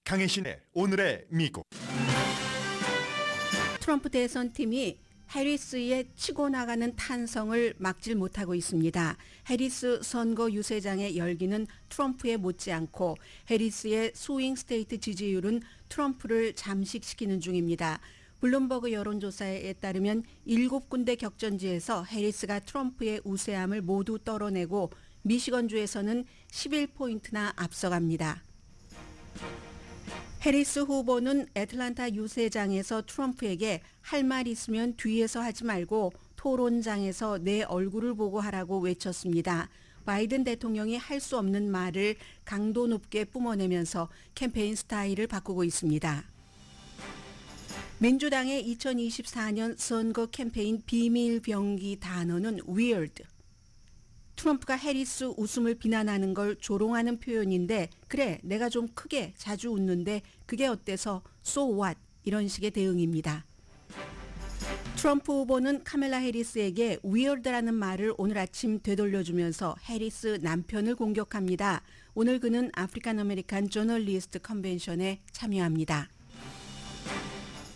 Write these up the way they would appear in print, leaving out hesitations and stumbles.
강혜신의 오늘의 미국. 트럼프 대선팀이 해리스의 치고 나가는 탄성을 막질 못하고 있습니다. 해리스 선거 유세장의 열기는 트럼프에 못지않고 해리스의 스윙 스테이트 지지율은 트럼프를 잠식시키는 중입니다. 블룸버그 여론조사에 따르면 7군데 격전지에서 해리스가 트럼프의 우세함을 모두 떨어내고 미시건주에서는 11포인트나 앞서갑니다. 해리스 후보는 애틀란타 유세장에서 트럼프에게 할 말 있으면 뒤에서 하지 말고 토론장에서 내 얼굴을 보고 하라고 외쳤습니다. 바이든 대통령이 할 수 없는 말을 강도 높게 뿜어내면서 캠페인 스타일을 바꾸고 있습니다. 민주당의 2024년 선거 캠페인 비밀 병기 단어는 weird. 트럼프가 해리스 웃음을 비난하는 걸 조롱하는 표현인데 그래 내가 좀 크게 자주 웃는데 그게 어때서 so what 이런 식의 대응입니다. 트럼프 후보는 카멜라 해리스에게 weird라는 말을 오늘 아침 되돌려주면서 해리스 남편을 공격합니다. 오늘 그는 아프리칸 아메리칸 저널리스트 컨벤션에 참여합니다.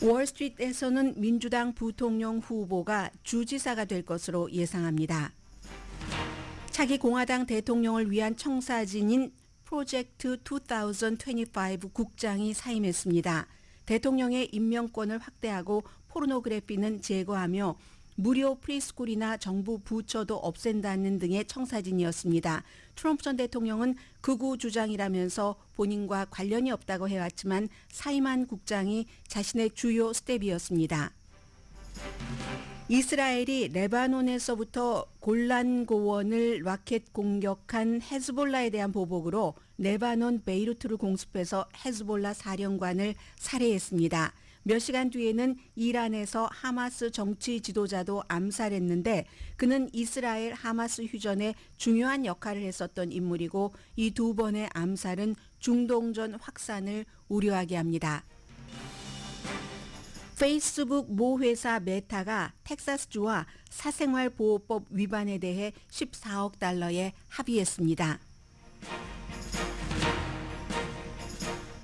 월스트리트에서는 민주당 부통령 후보가 주지사가 될 것으로 예상합니다. 차기 공화당 대통령을 위한 청사진인 프로젝트 2025 국장이 사임했습니다. 대통령의 임명권을 확대하고 포르노그래피는 제거하며 무료 프리스쿨이나 정부 부처도 없앤다는 등의 청사진이었습니다. 트럼프 전 대통령은 극우 주장이라면서 본인과 관련이 없다고 해왔지만 사임한 국장이 자신의 주요 스텝이었습니다. 이스라엘이 레바논에서부터 골란 고원을 라켓 공격한 헤즈볼라에 대한 보복으로 레바논 베이루트를 공습해서 헤즈볼라 사령관을 살해했습니다. 몇 시간 뒤에는 이란에서 하마스 정치 지도자도 암살했는데 그는 이스라엘 하마스 휴전에 중요한 역할을 했었던 인물이고 이 두 번의 암살은 중동전 확산을 우려하게 합니다. 페이스북 모 회사 메타가 텍사스주와 사생활보호법 위반에 대해 14억 달러에 합의했습니다.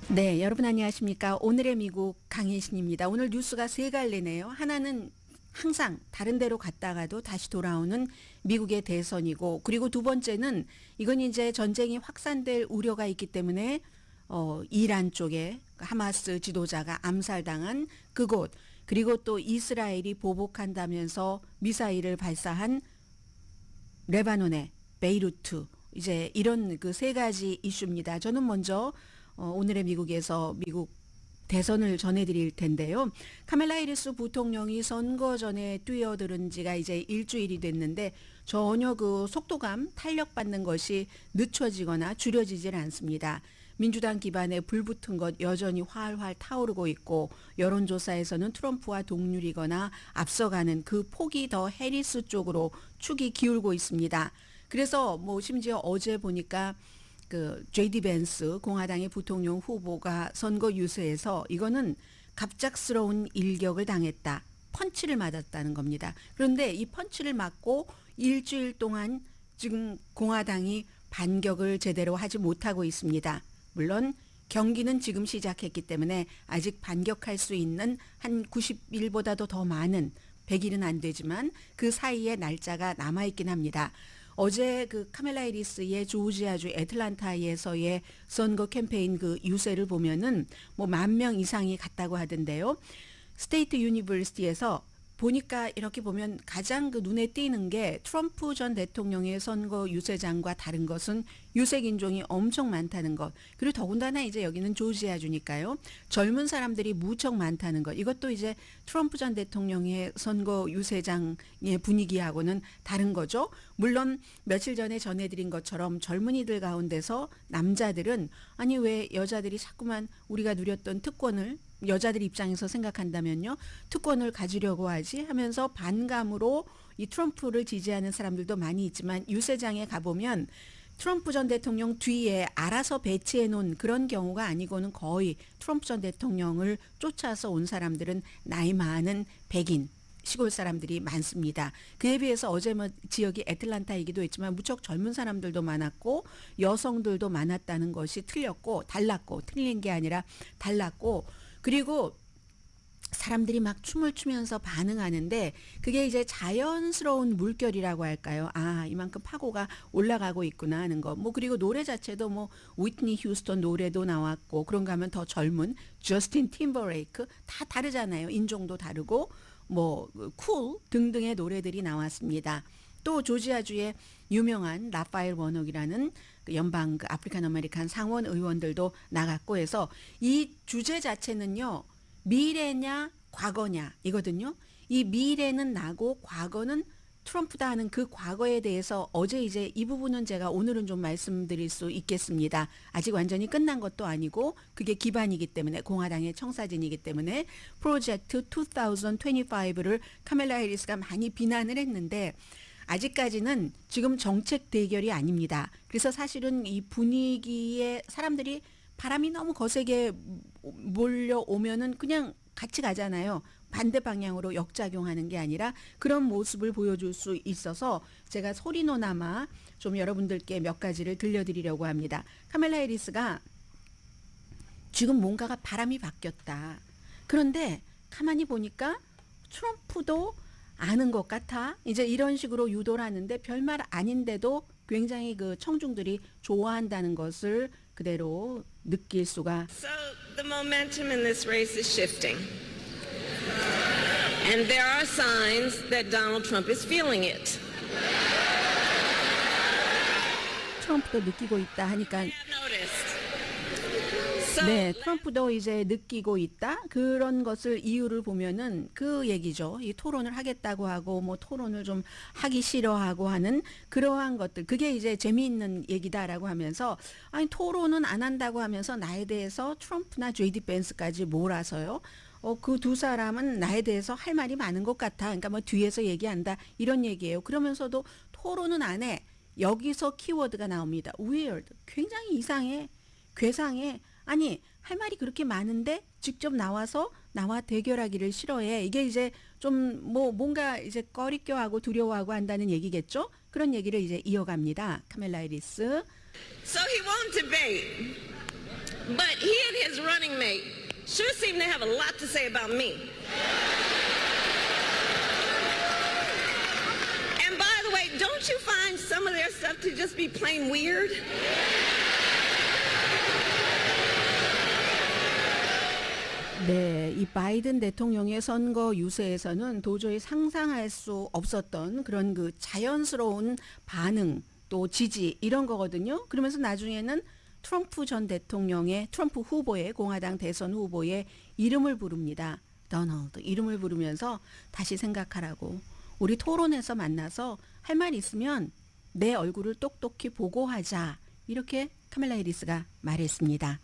네, 여러분 안녕하십니까? 오늘의 미국 강혜신입니다. 오늘 뉴스가 세 갈래네요. 하나는 항상 다른 데로 갔다가도 다시 돌아오는 미국의 대선이고 그리고 두 번째는 이건 이제 전쟁이 확산될 우려가 있기 때문에 이란 쪽에 하마스 지도자가 암살당한 그곳 그리고 또 이스라엘이 보복한다면서 미사일을 발사한 레바논의 베이루트 이제 이런 그 세 가지 이슈입니다. 저는 먼저 오늘의 미국에서 미국 대선을 전해드릴 텐데요. 카멜라 해리스 부통령이 선거 전에 뛰어들은 지가 이제 일주일이 됐는데 전혀 그 속도감 탄력받는 것이 늦춰지거나 줄여지질 않습니다. 민주당 기반에 불붙은 것 여전히 활활 타오르고 있고 여론조사에서는 트럼프와 동률이거나 앞서가는 그 폭이 더 해리스 쪽으로 축이 기울고 있습니다. 그래서 뭐 심지어 어제 보니까 그 JD 벤스 공화당의 부통령 후보가 선거 유세에서 이거는 갑작스러운 일격을 당했다. 펀치를 맞았다는 겁니다. 그런데 이 펀치를 맞고 일주일 동안 지금 공화당이 반격을 제대로 하지 못하고 있습니다. 물론 경기는 지금 시작했기 때문에 아직 반격할 수 있는 한 90일보다도 더 많은 100일은 안 되지만 그 사이에 날짜가 남아있긴 합니다. 어제 그 카멜라 해리스의 조지아주 애틀란타에서의 선거 캠페인 그 유세를 보면은 뭐 10,000명 이상이 갔다고 하던데요. 스테이트 유니버시티에서 보니까 이렇게 보면 가장 그 눈에 띄는 게 트럼프 전 대통령의 선거 유세장과 다른 것은 유색 인종이 엄청 많다는 것. 그리고 더군다나 이제 여기는 조지아주니까요. 젊은 사람들이 무척 많다는 것. 이것도 이제 트럼프 전 대통령의 선거 유세장의 분위기하고는 다른 거죠. 물론 며칠 전에 전해드린 것처럼 젊은이들 가운데서 남자들은 아니 왜 여자들이 자꾸만 우리가 누렸던 특권을 여자들 입장에서 생각한다면요. 특권을 가지려고 하지 하면서 반감으로 이 트럼프를 지지하는 사람들도 많이 있지만 유세장에 가보면 트럼프 전 대통령 뒤에 알아서 배치해 놓은 그런 경우가 아니고는 거의 트럼프 전 대통령을 쫓아서 온 사람들은 나이 많은 백인 시골 사람들이 많습니다. 그에 비해서 어제 뭐 지역이 애틀란타이기도 했지만 무척 젊은 사람들도 많았고 여성들도 많았다는 것이 달랐고 틀린 게 아니라 달랐고 그리고 사람들이 막 춤을 추면서 반응하는데 그게 이제 자연스러운 물결이라고 할까요? 아, 이만큼 파고가 올라가고 있구나 하는 거. 뭐 그리고 노래 자체도 뭐 위트니 휴스턴 노래도 나왔고 그런가 하면 더 젊은 저스틴 팀버레이크 다 다르잖아요. 인종도 다르고 뭐 쿨 등등의 노래들이 나왔습니다. 또 조지아주의 유명한 라파엘 워녹이라는 그 연방 그 아프리칸 아메리칸 상원 의원들도 나갔고 해서 이 주제 자체는요. 미래냐 과거냐 이거든요. 이 미래는 나고 과거는 트럼프다 하는 그 과거에 대해서 어제 이제 이 부분은 제가 오늘은 좀 말씀드릴 수 있겠습니다. 아직 완전히 끝난 것도 아니고 그게 기반이기 때문에 공화당의 청사진이기 때문에 프로젝트 2025를 카멜라 해리스가 많이 비난을 했는데 아직까지는 지금 정책 대결이 아닙니다. 그래서 사실은 이 분위기에 사람들이 바람이 너무 거세게 몰려오면은 그냥 같이 가잖아요. 반대 방향으로 역작용하는 게 아니라 그런 모습을 보여줄 수 있어서 제가 소리노나마 좀 여러분들께 몇 가지를 들려드리려고 합니다. 카멜라 해리스가 지금 뭔가가 바람이 바뀌었다. 그런데 가만히 보니까 트럼프도 아는 것 같아. 이제 이런 식으로 유도를 하는데 별말 아닌데도 굉장히 그 청중들이 좋아한다는 것을 그대로 느낄 수가. So the momentum in this race is shifting. And there are signs that Donald Trump is feeling it. 트럼프도 느끼고 있다 하니까 I have noticed. So 네, 트럼프도 이제 느끼고 있다. 그런 것을 이유를 보면은 그 얘기죠. 이 토론을 하겠다고 하고 뭐 토론을 좀 하기 싫어하고 하는 그러한 것들. 그게 이제 재미있는 얘기다라고 하면서 아니 토론은 안 한다고 하면서 나에 대해서 트럼프나 JD 벤스까지 몰아서요. 그 두 사람은 나에 대해서 할 말이 많은 것 같아. 그러니까 뭐 뒤에서 얘기한다 이런 얘기예요. 그러면서도 토론은 안 해. 여기서 키워드가 나옵니다. weird. 굉장히 이상해. 괴상해. 아니 할 말이 그렇게 많은데 직접 나와서 나와 대결하기를 싫어해. 이게 이제 좀 뭐 뭔가 이제 꺼리껴하고 두려워하고 한다는 얘기겠죠. 그런 얘기를 이제 이어갑니다. 카멜라 해리스. So he won't debate. But he and his running mate sure seem to have a lot to say about me. And by the way, don't you find some of their stuff to just be plain weird? 네, 이 바이든 대통령의 선거 유세에서는 도저히 상상할 수 없었던 그런 그 자연스러운 반응 또 지지 이런 거거든요. 그러면서 나중에는 트럼프 후보의 공화당 대선 후보의 이름을 부릅니다. 도널드 이름을 부르면서 다시 생각하라고. 우리 토론에서 만나서 할 말 있으면 내 얼굴을 똑똑히 보고 하자. 이렇게 카멜라 해리스가 말했습니다.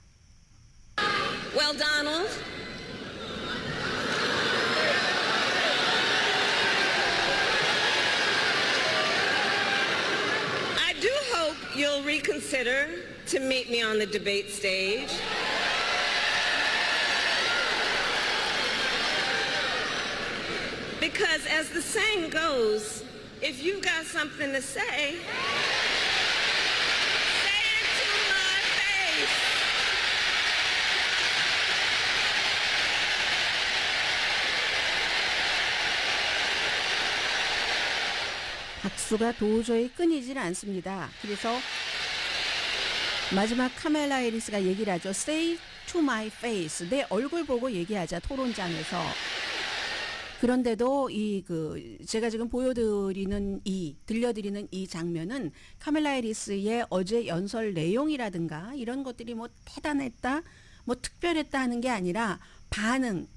Well, Donald, I do hope you'll reconsider to meet me on the debate stage. Because as the saying goes, if you've got something to say it to my face. 박수가 도저히 끊이질 않습니다. 그래서 마지막 카멜라 해리스가 얘기를 하죠. Say to my face. 내 얼굴 보고 얘기하자. 토론장에서. 그런데도 제가 지금 들려드리는 이 장면은 카멜라 해리스의 어제 연설 내용이라든가 이런 것들이 뭐 대단했다, 뭐 특별했다 하는 게 아니라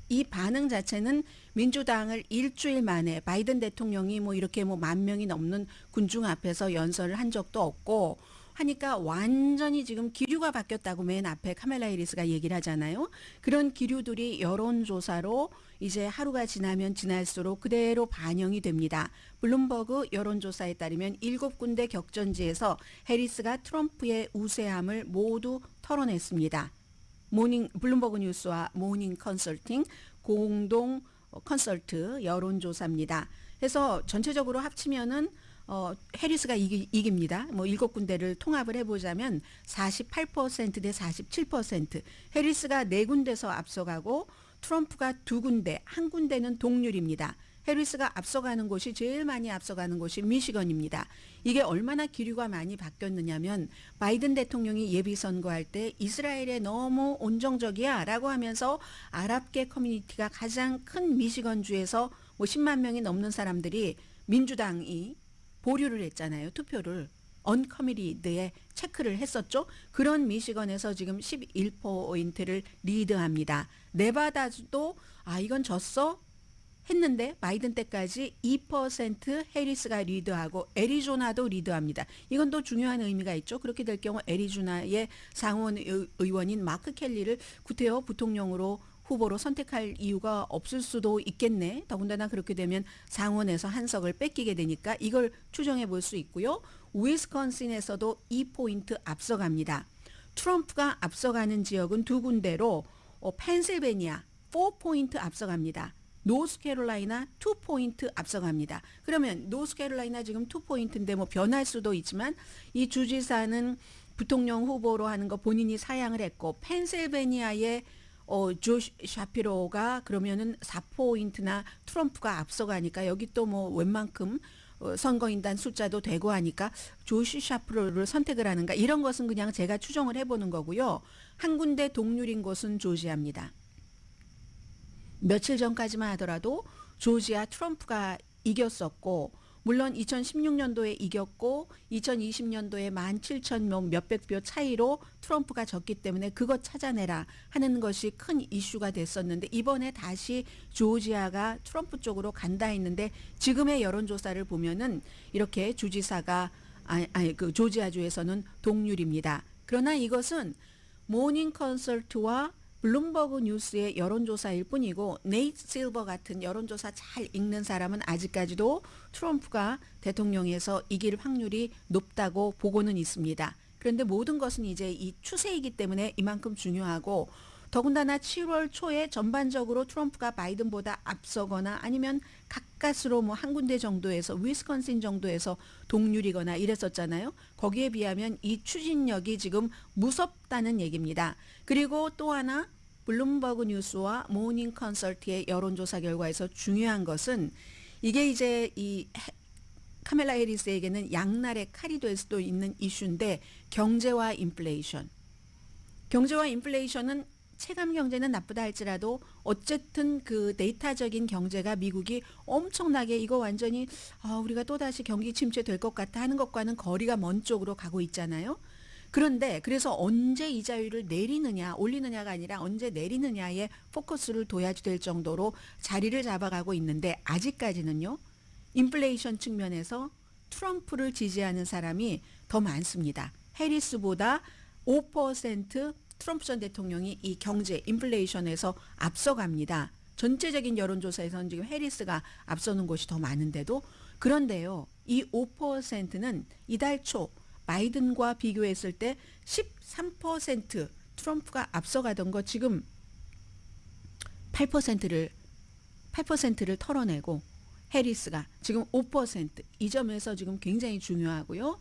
이 반응 자체는 민주당을 일주일 만에 바이든 대통령이 뭐 이렇게 뭐 10,000명이 넘는 군중 앞에서 연설을 한 적도 없고 하니까 완전히 지금 기류가 바뀌었다고 맨 앞에 카멜라 해리스가 얘기를 하잖아요. 그런 기류들이 여론조사로 이제 하루가 지나면 지날수록 그대로 반영이 됩니다. 블룸버그 여론조사에 따르면 7군데 격전지에서 해리스가 트럼프의 우세함을 모두 털어냈습니다. 블룸버그 뉴스와 모닝 컨설팅 공동 컨설트 여론조사입니다. 그래서 전체적으로 합치면은 해리스가 이깁니다. 뭐 7군데를 통합을 해보자면 48% 대 47%. 해리스가 4군데서 앞서가고 트럼프가 2군데, 한 군데는 동률입니다. 해리스가 앞서가는 곳이 제일 많이 앞서가는 곳이 미시건입니다. 이게 얼마나 기류가 많이 바뀌었느냐면 바이든 대통령이 예비선거할 때 이스라엘에 너무 온정적이야 라고 하면서 아랍계 커뮤니티가 가장 큰 미시건주에서 뭐 10만 명이 넘는 사람들이 민주당이 보류를 했잖아요. 투표를 언커미리드에 체크를 했었죠. 그런 미시건에서 지금 11%를 리드합니다. 네바다도 이건 졌어? 했는데 바이든 때까지 2% 해리스가 리드하고 애리조나도 리드합니다. 이건 또 중요한 의미가 있죠. 그렇게 될 경우 애리조나의 상원 의원인 마크 켈리를 구테여 부통령으로 후보로 선택할 이유가 없을 수도 있겠네. 더군다나 그렇게 되면 상원에서 한 석을 뺏기게 되니까 이걸 추정해 볼 수 있고요. 위스콘신에서도 2포인트 앞서갑니다. 트럼프가 앞서가는 지역은 2군데로 펜실베니아 4포인트 앞서갑니다. 노스캐롤라이나 2포인트 앞서갑니다. 그러면 노스캐롤라이나 지금 2포인트인데 뭐 변할 수도 있지만 이 주지사는 부통령 후보로 하는 거 본인이 사양을 했고 펜실베니아의 조 샤피로가 그러면은 4포인트나 트럼프가 앞서가니까 여기 또 뭐 웬만큼 선거인단 숫자도 되고 하니까 조시 샤피로를 선택을 하는가 이런 것은 그냥 제가 추정을 해보는 거고요. 한 군데 동률인 곳은 조지아입니다. 며칠 전까지만 하더라도 조지아 트럼프가 이겼었고 물론 2016년도에 이겼고 2020년도에 17,000명 몇백 표 차이로 트럼프가 졌기 때문에 그것 찾아내라 하는 것이 큰 이슈가 됐었는데 이번에 다시 조지아가 트럼프 쪽으로 간다 했는데 지금의 여론조사를 보면은 이렇게 주지사가 그 조지아주에서는 동률입니다. 그러나 이것은 모닝 컨설트와 블룸버그 뉴스의 여론조사일 뿐이고 네이트 실버 같은 여론조사 잘 읽는 사람은 아직까지도 트럼프가 대통령에서 이길 확률이 높다고 보고는 있습니다. 그런데 모든 것은 이제 이 추세이기 때문에 이만큼 중요하고 더군다나 7월 초에 전반적으로 트럼프가 바이든보다 앞서거나 아니면 가까스로 뭐 한 군데 정도에서 위스콘신 정도에서 동률이거나 이랬었잖아요. 거기에 비하면 이 추진력이 지금 무섭다는 얘기입니다. 그리고 또 하나 블룸버그 뉴스와 모닝 컨설트의 여론조사 결과에서 중요한 것은 이게 이제 이 카멜라 해리스에게는 양날의 칼이 될 수도 있는 이슈인데 경제와 인플레이션. 경제와 인플레이션은 체감 경제는 나쁘다 할지라도 어쨌든 그 데이터적인 경제가 미국이 엄청나게 이거 완전히 우리가 또다시 경기 침체 될 것 같다 하는 것과는 거리가 먼 쪽으로 가고 있잖아요. 그런데 그래서 언제 이자율을 내리느냐 올리느냐가 아니라 언제 내리느냐에 포커스를 둬야 될 정도로 자리를 잡아가고 있는데 아직까지는요. 인플레이션 측면에서 트럼프를 지지하는 사람이 더 많습니다. 해리스보다 5% 트럼프 전 대통령이 이 경제 인플레이션에서 앞서갑니다. 전체적인 여론조사에서는 지금 해리스가 앞서는 곳이 더 많은데도 그런데요. 이 5%는 이달 초 바이든과 비교했을 때 13% 트럼프가 앞서가던 거 지금 8%를 털어내고 해리스가 지금 5%이 점에서 지금 굉장히 중요하고요.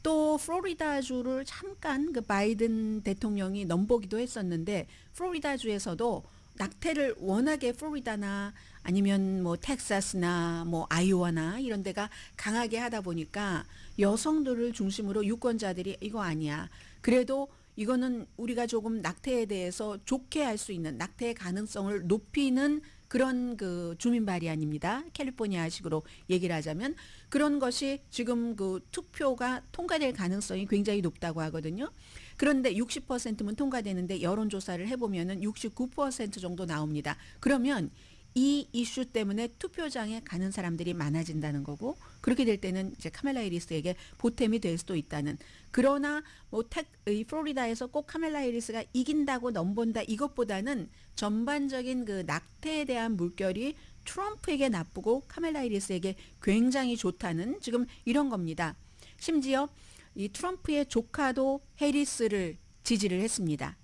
또 플로리다주를 잠깐 그 바이든 대통령이 넘보기도 했었는데 플로리다주에서도 낙태를 워낙에 플로리다나 아니면 뭐 텍사스나 뭐 아이오와나 이런 데가 강하게 하다 보니까 여성들을 중심으로 유권자들이 이거 아니야. 그래도 이거는 우리가 조금 낙태에 대해서 좋게 할 수 있는 낙태의 가능성을 높이는 그런 그 주민 발의안입니다. 캘리포니아식으로 얘기를 하자면 그런 것이 지금 그 투표가 통과될 가능성이 굉장히 높다고 하거든요. 그런데 60%면 통과되는데 여론조사를 해보면은 69% 정도 나옵니다. 그러면 이 이슈 때문에 투표장에 가는 사람들이 많아진다는 거고 그렇게 될 때는 이제 카멜라 해리스에게 보탬이 될 수도 있다는. 그러나 뭐 플로리다에서 꼭 카멜라 해리스가 이긴다고 넘본다 이것보다는 전반적인 그 낙태에 대한 물결이 트럼프에게 나쁘고 카멜라 해리스에게 굉장히 좋다는 지금 이런 겁니다. 심지어 이 트럼프의 조카도 해리스를 지지를 했습니다.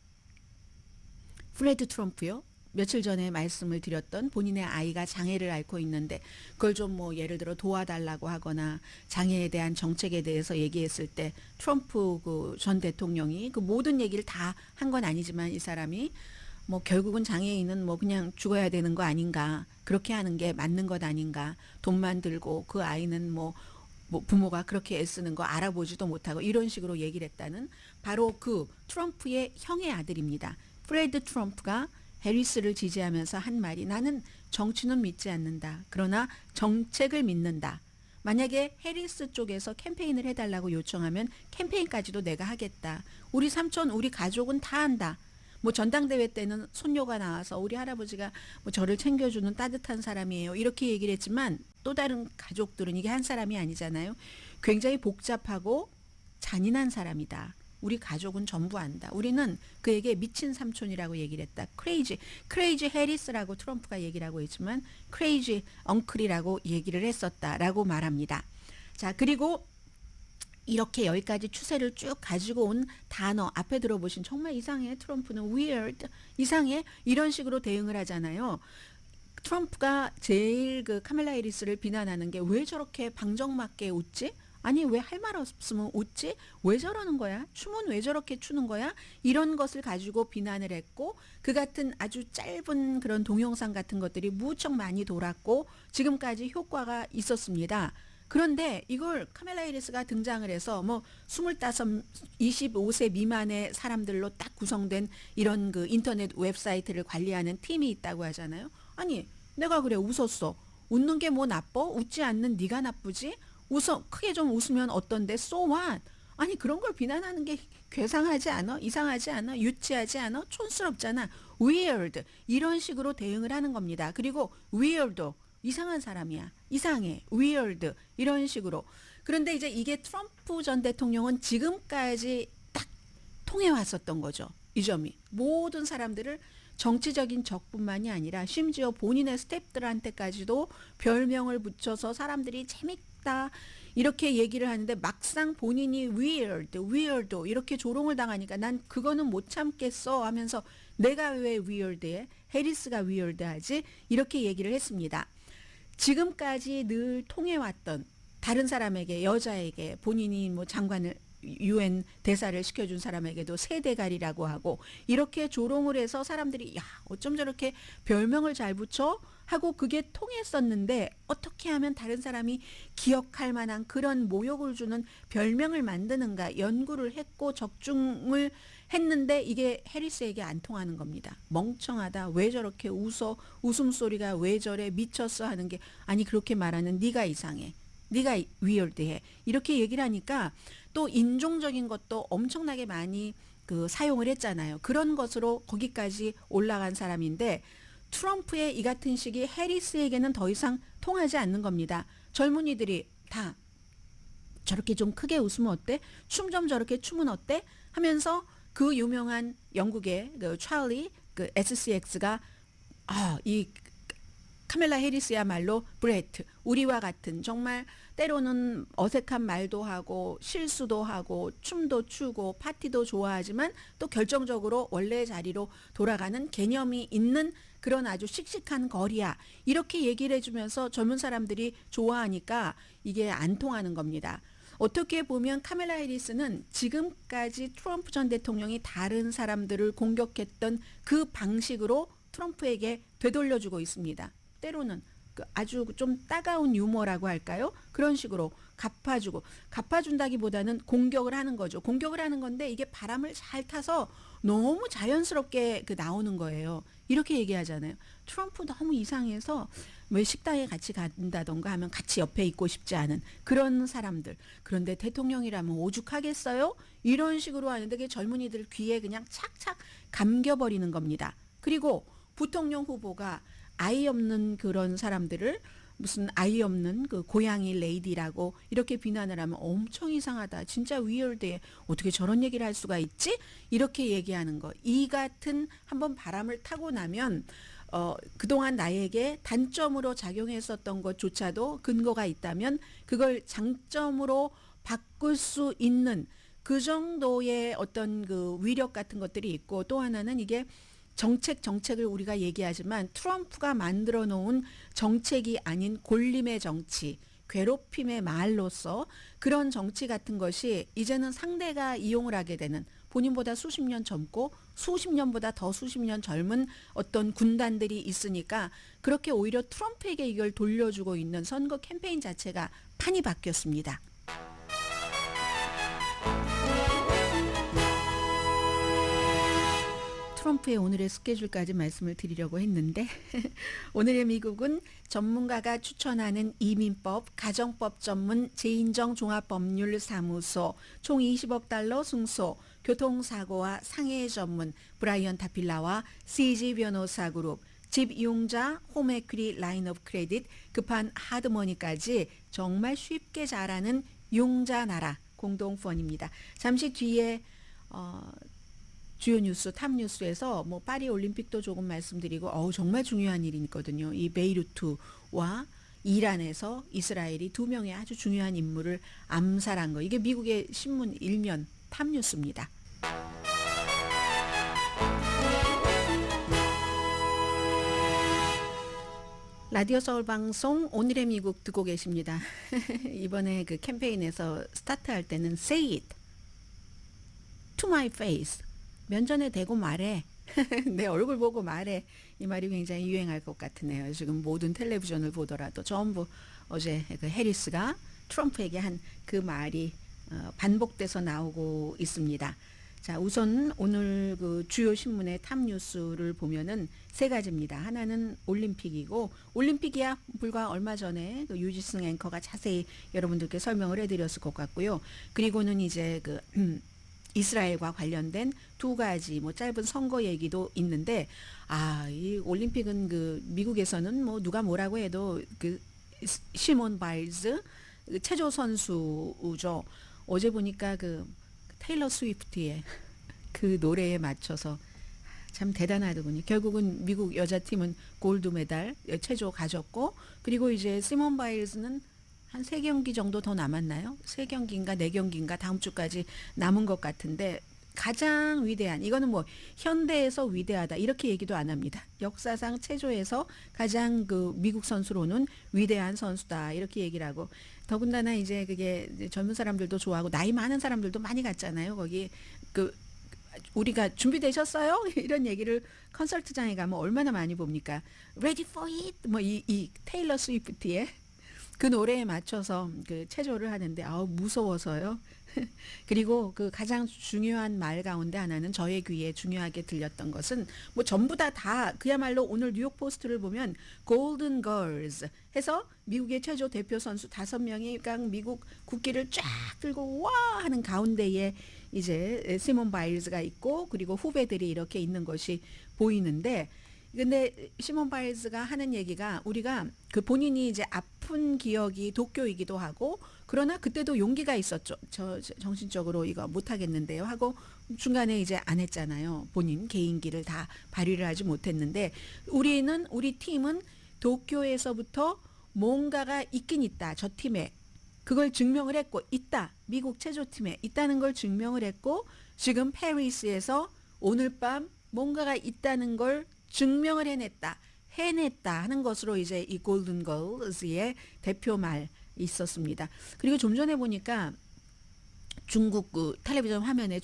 프레드 트럼프요. 며칠 전에 말씀을 드렸던 본인의 아이가 장애를 앓고 있는데 그걸 좀 뭐 예를 들어 도와달라고 하거나 장애에 대한 정책에 대해서 얘기했을 때 트럼프 그 전 대통령이 그 모든 얘기를 다 한 건 아니지만 이 사람이 뭐 결국은 장애인은 뭐 그냥 죽어야 되는 거 아닌가, 그렇게 하는 게 맞는 것 아닌가, 돈만 들고 그 아이는 뭐 부모가 그렇게 애쓰는 거 알아보지도 못하고 이런 식으로 얘기를 했다는 바로 그 트럼프의 형의 아들입니다. 프레드 트럼프가 해리스를 지지하면서 한 말이 나는 정치는 믿지 않는다. 그러나 정책을 믿는다. 만약에 해리스 쪽에서 캠페인을 해달라고 요청하면 캠페인까지도 내가 하겠다. 우리 삼촌, 우리 가족은 다 한다. 뭐 전당대회 때는 손녀가 나와서 우리 할아버지가 뭐 저를 챙겨주는 따뜻한 사람이에요. 이렇게 얘기를 했지만 또 다른 가족들은 이게 한 사람이 아니잖아요. 굉장히 복잡하고 잔인한 사람이다. 우리 가족은 전부 안다. 우리는 그에게 미친 삼촌이라고 얘기를 했다. 크레이지 해리스라고 트럼프가 얘기를 하고 있지만 크레이지 엉클이라고 얘기를 했었다라고 말합니다. 자, 그리고 이렇게 여기까지 추세를 쭉 가지고 온 단어 앞에 들어보신 정말 이상해. 트럼프는 weird, 이상해. 이런 식으로 대응을 하잖아요. 트럼프가 제일 그 카멜라 해리스를 비난하는 게 왜 저렇게 방정맞게 웃지? 아니 왜 할 말 없으면 웃지? 왜 저러는 거야? 춤은 왜 저렇게 추는 거야? 이런 것을 가지고 비난을 했고 그 같은 아주 짧은 그런 동영상 같은 것들이 무척 많이 돌았고 지금까지 효과가 있었습니다. 그런데 이걸 카멜라 해리스가 등장을 해서 뭐 25, 25세 미만의 사람들로 딱 구성된 이런 그 인터넷 웹사이트를 관리하는 팀이 있다고 하잖아요. 아니 내가 그래 웃었어. 웃는 게 뭐 나빠? 웃지 않는 네가 나쁘지? 웃어 크게 좀 웃으면 어떤데? So what? 아니 그런 걸 비난하는 게 괴상하지 않아? 이상하지 않아? 유치하지 않아? 촌스럽잖아. weird 이런 식으로 대응을 하는 겁니다. 그리고 weirdo 이상한 사람이야. 이상해. weird 이런 식으로. 그런데 이제 이게 트럼프 전 대통령은 지금까지 딱 통해 왔었던 거죠. 이 점이. 모든 사람들을 정치적인 적뿐만이 아니라 심지어 본인의 스태프들한테까지도 별명을 붙여서 사람들이 재밌다 이렇게 얘기를 하는데 막상 본인이 weird 이렇게 조롱을 당하니까 난 그거는 못 참겠어 하면서 내가 왜 weird해? 해리스가 weird하지? 이렇게 얘기를 했습니다. 지금까지 늘 통해왔던 다른 사람에게 여자에게 본인이 뭐 장관을 UN 대사를 시켜준 사람에게도 세대가리라고 하고 이렇게 조롱을 해서 사람들이 야 어쩜 저렇게 별명을 잘 붙여? 하고 그게 통했었는데 어떻게 하면 다른 사람이 기억할 만한 그런 모욕을 주는 별명을 만드는가 연구를 했고 적중을 했는데 이게 해리스에게 안 통하는 겁니다. 멍청하다. 왜 저렇게 웃어? 웃음소리가 왜 저래? 미쳤어? 하는 게 아니 그렇게 말하는 네가 이상해. 네가 weird해. 이렇게 얘기를 하니까 또 인종적인 것도 엄청나게 많이 그 사용을 했잖아요. 그런 것으로 거기까지 올라간 사람인데 트럼프의 이 같은 식이 해리스에게는 더 이상 통하지 않는 겁니다. 젊은이들이 다 저렇게 좀 크게 웃으면 어때? 춤 좀 저렇게 추면 어때? 하면서 그 유명한 영국의 그 찰리 그 SCX가 이 카멜라 해리스야말로 브레트 우리와 같은 정말 때로는 어색한 말도 하고 실수도 하고 춤도 추고 파티도 좋아하지만 또 결정적으로 원래 자리로 돌아가는 개념이 있는 그런 아주 씩씩한 거리야. 이렇게 얘기를 해주면서 젊은 사람들이 좋아하니까 이게 안 통하는 겁니다. 어떻게 보면 카멜라 해리스는 지금까지 트럼프 전 대통령이 다른 사람들을 공격했던 그 방식으로 트럼프에게 되돌려주고 있습니다. 때로는 아주 좀 따가운 유머라고 할까요? 그런 식으로 갚아준다기보다는 공격을 하는 거죠. 공격을 하는 건데 이게 바람을 잘 타서 너무 자연스럽게 나오는 거예요. 이렇게 얘기하잖아요. 트럼프 너무 이상해서 왜 식당에 같이 간다던가 하면 같이 옆에 있고 싶지 않은 그런 사람들. 그런데 대통령이라면 오죽하겠어요? 이런 식으로 하는데 그게 젊은이들 귀에 그냥 착착 감겨버리는 겁니다. 그리고 부통령 후보가 아이 없는 그런 사람들을 무슨 아이 없는 그 고양이 레이디라고 이렇게 비난을 하면 엄청 이상하다. 진짜 위얼드해. 어떻게 저런 얘기를 할 수가 있지? 이렇게 얘기하는 거. 이 같은 한번 바람을 타고 나면 그동안 나에게 단점으로 작용했었던 것조차도 근거가 있다면 그걸 장점으로 바꿀 수 있는 그 정도의 어떤 그 위력 같은 것들이 있고 또 하나는 이게 정책을 우리가 얘기하지만 트럼프가 만들어 놓은 정책이 아닌 골림의 정치, 괴롭힘의 말로서 그런 정치 같은 것이 이제는 상대가 이용을 하게 되는, 본인보다 수십 년 젊고 수십 년보다 더 수십 년 젊은 어떤 군단들이 있으니까 그렇게 오히려 트럼프에게 이걸 돌려주고 있는 선거 캠페인 자체가 판이 바뀌었습니다. 트럼프의 오늘의 스케줄까지 말씀을 드리려고 했는데 오늘의 미국은 전문가가 추천하는 이민법, 가정법 전문 제인정 종합법률사무소, 총 20억 달러 승소, 교통사고와 상해 전문 브라이언 타필라와 CG 변호사 그룹, 집 이용자 홈에퀴리 라인 오브 크레딧, 급한 하드머니까지 정말 쉽게 잘하는 용자 나라 공동펀입니다. 잠시 뒤에 주요 뉴스, 탑 뉴스에서 뭐 파리 올림픽도 조금 말씀드리고 정말 중요한 일이 있거든요. 이 베이루트와 이란에서 이스라엘이 두 명의 아주 중요한 인물을 암살한 거. 이게 미국의 신문 일면 탑 뉴스입니다. 라디오 서울 방송 오늘의 미국 듣고 계십니다. 이번에 그 캠페인에서 스타트할 때는 Say it to my face. 면전에 대고 말해. 내 얼굴 보고 말해. 이 말이 굉장히 유행할 것 같으네요. 지금 모든 텔레비전을 보더라도 전부 어제 그 해리스가 트럼프에게 한 그 말이 반복돼서 나오고 있습니다. 자, 우선 오늘 그 주요 신문의 탑 뉴스를 보면은 세 가지입니다. 하나는 올림픽이고, 올림픽이야 불과 얼마 전에 그 유지승 앵커가 자세히 여러분들께 설명을 해드렸을 것 같고요. 그리고는 이제 그 이스라엘과 관련된 두 가지 뭐 짧은 선거 얘기도 있는데, 이 올림픽은 그 미국에서는 뭐 누가 뭐라고 해도 그 시몬 바일즈 체조 선수죠. 어제 보니까 그 테일러 스위프트의 그 노래에 맞춰서 참 대단하더군요. 결국은 미국 여자팀은 골드 메달 체조 가졌고, 그리고 이제 시몬 바일즈는 한 3경기 정도 더 남았나요? 3경기인가 4경기인가 다음 주까지 남은 것 같은데, 가장 위대한, 이거는 뭐 현대에서 위대하다 이렇게 얘기도 안 합니다. 역사상 체조에서 가장 그 미국 선수로는 위대한 선수다 이렇게 얘기를 하고, 더군다나 이제 그게 젊은 사람들도 좋아하고 나이 많은 사람들도 많이 갔잖아요. 거기 그 우리가 준비되셨어요? 이런 얘기를 컨설트장에 가면 얼마나 많이 봅니까? Ready for it? 뭐 이 테일러 스위프트의 그 노래에 맞춰서 그 체조를 하는데 무서워서요. 그리고 그 가장 중요한 말 가운데 하나는 저의 귀에 중요하게 들렸던 것은 뭐 전부 다 그야말로 오늘 뉴욕 포스트를 보면 골든 걸스 해서 미국의 체조 대표 선수 5명이 그러니까 미국 국기를 쫙 들고 와 하는 가운데에 이제 시몬 바일즈가 있고, 그리고 후배들이 이렇게 있는 것이 보이는데, 근데 시몬 바일즈가 하는 얘기가, 우리가 그 본인이 이제 아픈 기억이 도쿄이기도 하고, 그러나 그때도 용기가 있었죠. 저 정신적으로 이거 못하겠는데요 하고 중간에 이제 안 했잖아요. 본인 개인기를 다 발휘를 하지 못했는데, 우리 팀은 도쿄에서부터 뭔가가 있긴 있다. 저 팀에 그걸 증명을 했고, 있다. 미국 체조팀에 있다는 걸 증명을 했고, 지금 페리스에서 오늘 밤 뭔가가 있다는 걸 증명을 해냈다 하는 것으로 이제 이 골든 걸스의 대표 말 있었습니다. 그리고 좀 전에 보니까 중국 그 텔레비전 화면에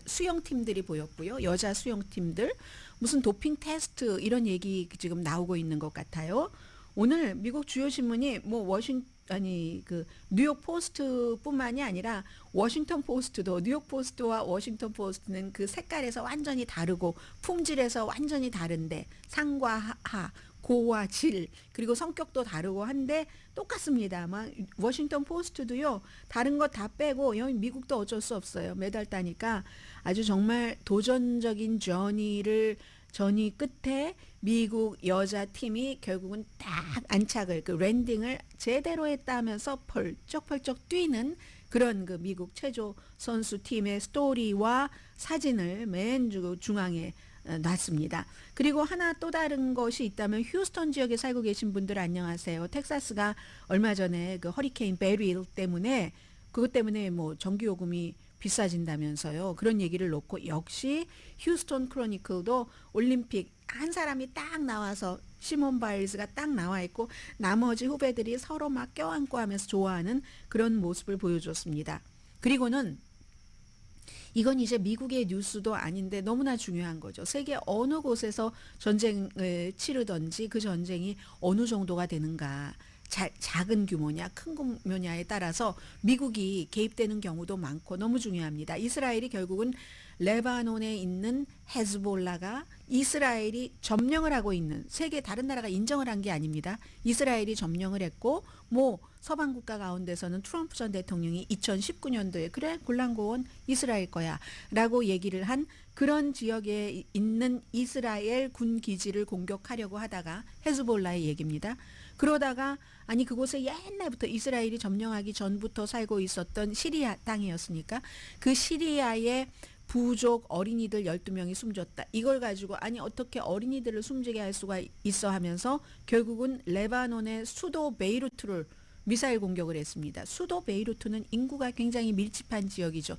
수영팀들이 보였고요. 여자 수영팀들 무슨 도핑 테스트 이런 얘기 지금 나오고 있는 것 같아요. 오늘 미국 주요 신문이 뭐 그 뉴욕 포스트뿐만이 아니라 워싱턴 포스트도, 뉴욕 포스트와 워싱턴 포스트는 그 색깔에서 완전히 다르고 품질에서 완전히 다른데, 상과 하, 고와 질, 그리고 성격도 다르고 한데 똑같습니다. 워싱턴 포스트도요, 다른 거 다 빼고 여기 미국도 어쩔 수 없어요. 매달 따니까 아주 정말 도전적인 전이 끝에 미국 여자팀이 결국은 딱 안착을, 그 랜딩을 제대로 했다 하면서 펄쩍펄쩍 뛰는 그런 그 미국 체조 선수팀의 스토리와 사진을 맨 중앙에 놨습니다. 그리고 하나 또 다른 것이 있다면, 휴스턴 지역에 살고 계신 분들 안녕하세요. 텍사스가 얼마 전에 그 허리케인 베릴 때문에, 그것 때문에 뭐 전기요금이 비싸진다면서요. 그런 얘기를 놓고 역시 휴스턴 크로니클도 올림픽 한 사람이 딱 나와서 시몬 바일즈가 딱 나와 있고 나머지 후배들이 서로 막 껴안고 하면서 좋아하는 그런 모습을 보여줬습니다. 그리고는 이건 이제 미국의 뉴스도 아닌데 너무나 중요한 거죠. 세계 어느 곳에서 전쟁을 치르든지 그 전쟁이 어느 정도가 되는가. 작은 규모냐 큰 규모냐에 따라서 미국이 개입되는 경우도 많고 너무 중요합니다. 이스라엘이 결국은 레바논에 있는 헤즈볼라가 이스라엘이 점령을 하고 있는 세계 다른 나라가 인정을 한 게 아닙니다. 이스라엘이 점령을 했고 뭐 서방 국가 가운데서는 트럼프 전 대통령이 2019년도에 그래 골란고원 이스라엘 거야 라고 얘기를 한 그런 지역에 있는 이스라엘 군 기지를 공격하려고 하다가 헤즈볼라의 얘기입니다. 그러다가 아니 그곳에 옛날부터 이스라엘이 점령하기 전부터 살고 있었던 시리아 땅이었으니까 그 시리아의 부족 어린이들 12명이 숨졌다. 이걸 가지고 아니 어떻게 어린이들을 숨지게 할 수가 있어 하면서 결국은 레바논의 수도 베이루트를 미사일 공격을 했습니다. 수도 베이루트는 인구가 굉장히 밀집한 지역이죠.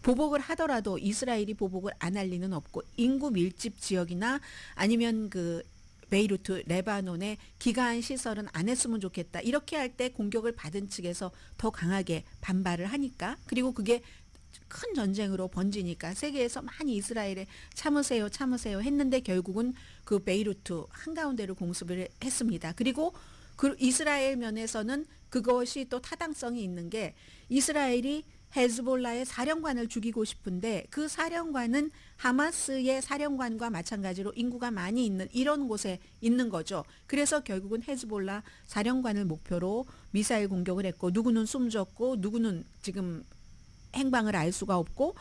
보복을 하더라도 이스라엘이 보복을 안 할 리는 없고 인구 밀집 지역이나 아니면 그 베이루트 레바논의 기간 시설은 안 했으면 좋겠다. 이렇게 할 때 공격을 받은 측에서 더 강하게 반발을 하니까 그리고 그게 큰 전쟁으로 번지니까 세계에서 많이 이스라엘에 참으세요 했는데 결국은 그 베이루트 한가운데를 공습을 했습니다. 그리고 그 이스라엘 면에서는 그것이 또 타당성이 있는 게 이스라엘이 헤즈볼라의 사령관을 죽이고 싶은데 그 사령관은 하마스의 사령관과 마찬가지로 인구가 많이 있는 이런 곳에 있는 거죠. 그래서 결국은 헤즈볼라 사령관을 목표로 미사일 공격을 했고 누구는 숨졌고 누구는 지금 행방을 알 수가 없고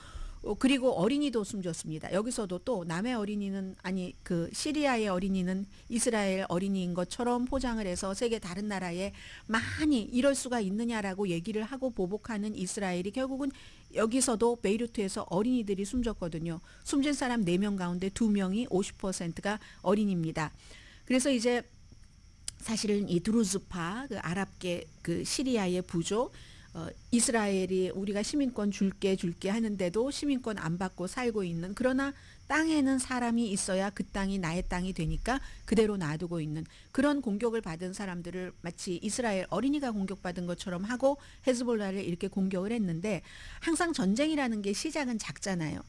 그리고 어린이도 숨졌습니다. 여기서도 또 남의 어린이는 아니 그 시리아의 어린이는 이스라엘 어린이인 것처럼 포장을 해서 세계 다른 나라에 많이 이럴 수가 있느냐라고 얘기를 하고 보복하는 이스라엘이 결국은 여기서도 베이루트에서 어린이들이 숨졌거든요. 숨진 사람 4명 가운데 2명이 50%가 어린이입니다. 그래서 이제 사실은 이 드루즈파 그 아랍계 그 시리아의 부족 이스라엘이 우리가 시민권 줄게 하는데도 시민권 안 받고 살고 있는 그러나 땅에는 사람이 있어야 그 땅이 나의 땅이 되니까 그대로 놔두고 있는 그런 공격을 받은 사람들을 마치 이스라엘 어린이가 공격받은 것처럼 하고 헤즈볼라를 이렇게 공격을 했는데 항상 전쟁이라는 게 시작은 작잖아요.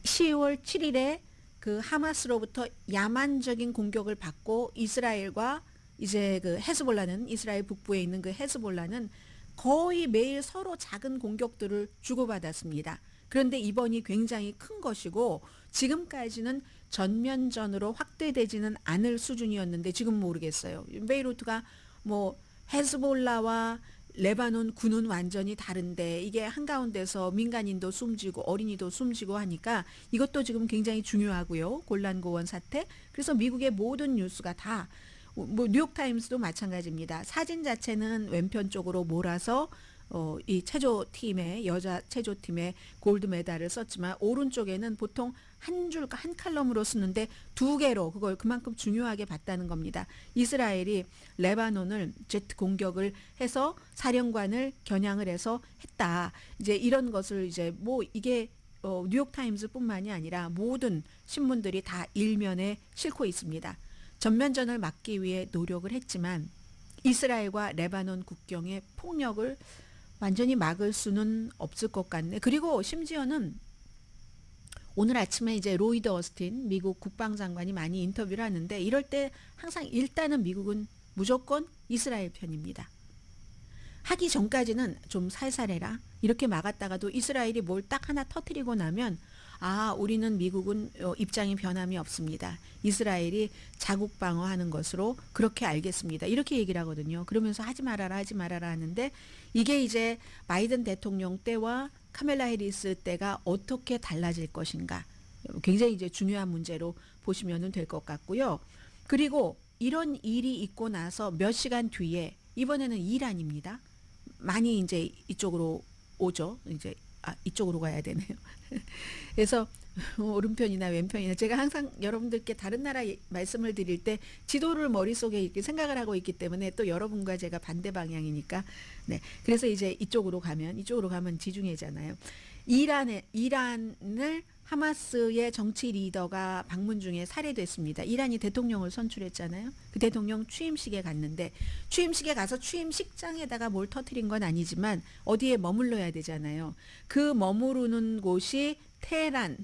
10월 7일에 그 하마스로부터 야만적인 공격을 받고 이스라엘과 이제 그 헤즈볼라는 이스라엘 북부에 있는 그 헤즈볼라는 거의 매일 서로 작은 공격들을 주고받았습니다. 그런데 이번이 굉장히 큰 것이고 지금까지는 전면전으로 확대되지는 않을 수준이었는데 지금 모르겠어요. 베이루트가 뭐 헤즈볼라와 레바논 군은 완전히 다른데 이게 한가운데서 민간인도 숨지고 어린이도 숨지고 하니까 이것도 지금 굉장히 중요하고요. 골란고원 사태. 그래서 미국의 모든 뉴스가 다 뭐 뉴욕타임스도 마찬가지입니다. 사진 자체는 왼편 쪽으로 몰아서 이 체조팀의 여자 체조팀의 골드 메달을 썼지만 오른쪽에는 보통 한 칼럼으로 쓰는데 2개로 그걸 그만큼 중요하게 봤다는 겁니다. 이스라엘이 레바논을 제트 공격을 해서 사령관을 겨냥을 해서 했다. 이제 이런 것을 이제 뭐 이게 뉴욕타임스뿐만이 아니라 모든 신문들이 다 일면에 싣고 있습니다. 전면전을 막기 위해 노력을 했지만 이스라엘과 레바논 국경의 폭력을 완전히 막을 수는 없을 것 같네. 그리고 심지어는 오늘 아침에 이제 로이드 어스틴 미국 국방장관이 많이 인터뷰를 하는데 이럴 때 항상 일단은 미국은 무조건 이스라엘 편입니다. 하기 전까지는 좀 살살해라 이렇게 막았다가도 이스라엘이 뭘 딱 하나 터뜨리고 나면 우리는 미국은 입장이 변함이 없습니다. 이스라엘이 자국 방어하는 것으로 그렇게 알겠습니다. 이렇게 얘기를 하거든요. 그러면서 하지 말아라 하는데 이게 이제 바이든 대통령 때와 카멜라 해리스 때가 어떻게 달라질 것인가. 굉장히 이제 중요한 문제로 보시면 될 것 같고요. 그리고 이런 일이 있고 나서 몇 시간 뒤에 이번에는 이란입니다. 많이 이제 이쪽으로 오죠. 이제 이쪽으로 가야 되네요. 그래서 오른편이나 왼편이나 제가 항상 여러분들께 다른 나라 말씀을 드릴 때 지도를 머릿속에 이렇게 생각을 하고 있기 때문에 또 여러분과 제가 반대 방향이니까 네. 그래서 이제 이쪽으로 가면 지중해잖아요. 이란을 하마스의 정치 리더가 방문 중에 살해됐습니다. 이란이 대통령을 선출했잖아요. 그 대통령 취임식에 갔는데 취임식에 가서 취임식장에다가 뭘 터뜨린 건 아니지만 어디에 머물러야 되잖아요. 그 머무르는 곳이 테헤란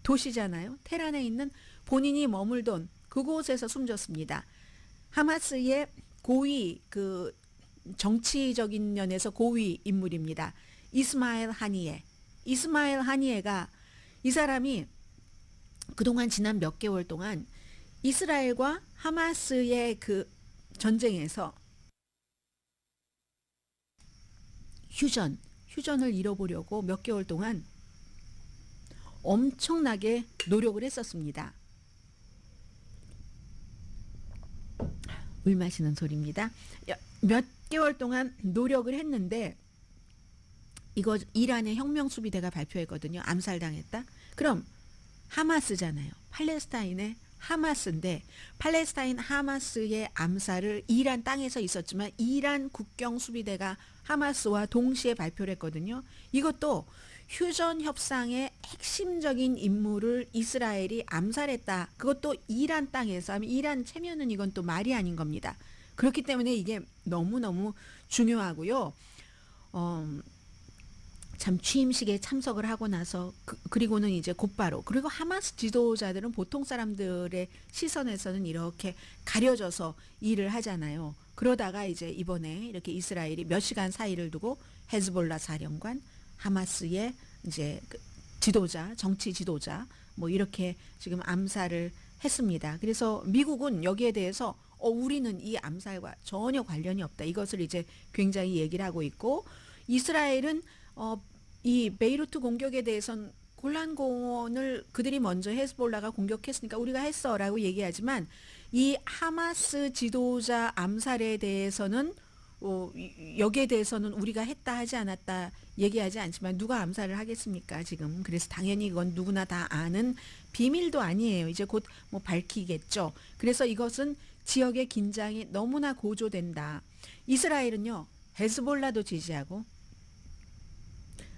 도시잖아요. 테헤란에 있는 본인이 머물던 그곳에서 숨졌습니다. 하마스의 고위 그 정치적인 면에서 고위 인물입니다. 이스마일 하니에가 이 사람이 그동안 지난 몇 개월 동안 이스라엘과 하마스의 그 전쟁에서 휴전을 이뤄보려고 몇 개월 동안 엄청나게 노력을 했었습니다. 물 마시는 소리입니다. 몇 개월 동안 노력을 했는데 이거 이란의 혁명수비대가 발표했거든요. 암살당했다. 그럼 하마스잖아요. 팔레스타인의 하마스인데 팔레스타인 하마스의 암살을 이란 땅에서 있었지만 이란 국경수비대가 하마스와 동시에 발표를 했거든요. 이것도 휴전 협상의 핵심적인 인물을 이스라엘이 암살했다. 그것도 이란 땅에서 하면 이란 체면은 이건 또 말이 아닌 겁니다. 그렇기 때문에 이게 너무너무 중요하고요. 참 취임식에 참석을 하고 나서 그리고는 이제 곧바로 그리고 하마스 지도자들은 보통 사람들의 시선에서는 이렇게 가려져서 일을 하잖아요. 그러다가 이제 이번에 이렇게 이스라엘이 몇 시간 사이를 두고 헤즈볼라 사령관, 하마스의 이제 그 지도자, 정치 지도자 뭐 이렇게 지금 암살을 했습니다. 그래서 미국은 여기에 대해서 우리는 이 암살과 전혀 관련이 없다. 이것을 이제 굉장히 얘기를 하고 있고 이스라엘은 이 베이루트 공격에 대해서는 골란공원을 그들이 먼저 헤즈볼라가 공격했으니까 우리가 했어라고 얘기하지만 이 하마스 지도자 암살에 대해서는 여기에 대해서는 우리가 했다 하지 않았다 얘기하지 않지만 누가 암살을 하겠습니까 지금. 그래서 당연히 이건 누구나 다 아는 비밀도 아니에요. 이제 곧 뭐 밝히겠죠. 그래서 이것은 지역의 긴장이 너무나 고조된다. 이스라엘은요 헤즈볼라도 지지하고